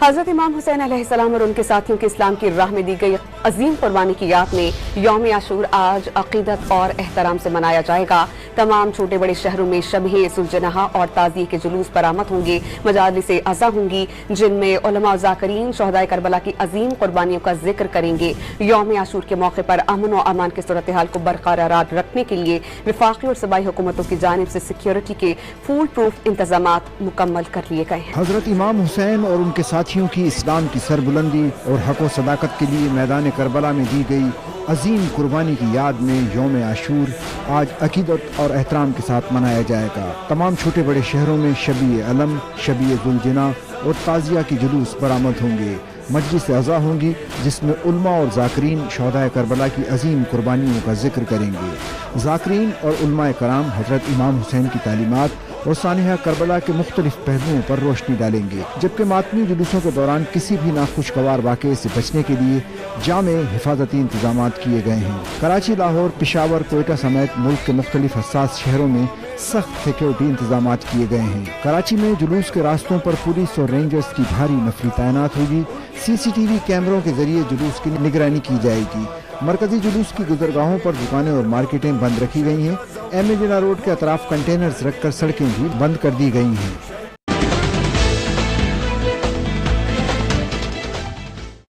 हज़रत इमाम हुसैन अलैहिस्सलाम और उनके साथियों के इस्लाम की राह में दी गई अजीम कुर्बानी की याद में यौम आशूर आज अकीदत और एहतराम से मनाया जाएगा। तमाम छोटे बड़े शहरों में शब-ए सुलजनाहा और ताज़िये के जुलूस बरामद होंगे। मजालिस अज़ा होंगी जिनमें उलमा और ज़ाकिरीन शहदाए करबला की अजीम कुर्बानियों का जिक्र करेंगे। यौम आशूर के मौके पर अमन और अमान की सूरत हाल को बरकरार रखने के लिए वफाकी और सूबाई हुकूमतों की जानिब से सिक्योरिटी के फूल प्रूफ इंतजामात मुकम्मल कर लिए गए हैं। हजरत इमाम हुसैन और उनके साथियों की इस्लाम की सरबुलंदी और हक व सदाकत के लिए मैदान करबला में दी गई अजीम कुर्बानी की याद में यौम आशूर आज अकीदत और एहतराम के साथ मनाया जाएगा। तमाम छोटे बड़े शहरों में शब-ए अलम, शब-ए जुलजना और ताज़िया की जुलूस बरामद होंगे। मजलिस अज़ा होंगी जिसमें उलमा और ज़ाकिरीन शहदाए करबला की अजीम कुर्बानियों का जिक्र करेंगे। ज़ाकिरीन और उलमाए कराम हजरत इमाम हुसैन की तालीमात और सानिहा करबला के मुख्तलिफ पहलुओं पर रोशनी डालेंगे, जबकि मातमी जुलूसों के दौरान किसी भी नाखुशगवार वाक़े से बचने के लिए जामे हिफाजती इंतजाम किए गए हैं। कराची, लाहौर, पेशावर, कोयटा समेत मुल्क के मुख्तलिफ हसास शहरों में सख्त सिक्योरिटी इंतजाम किए गए हैं। कराची में जुलूस के रास्तों पर पुलिस और रेंजर्स की भारी नफरी तैनात होगी। CCTV कैमरों के जरिए जुलूस की निगरानी की जाएगी। मरकजी जुलूस की गुजरगाहों पर दुकानें और मार्केटें बंद रखी गई हैं। एम ए जिना रोड के अतराफ कंटेनर्स रखकर सड़कें भी बंद कर दी गई हैं।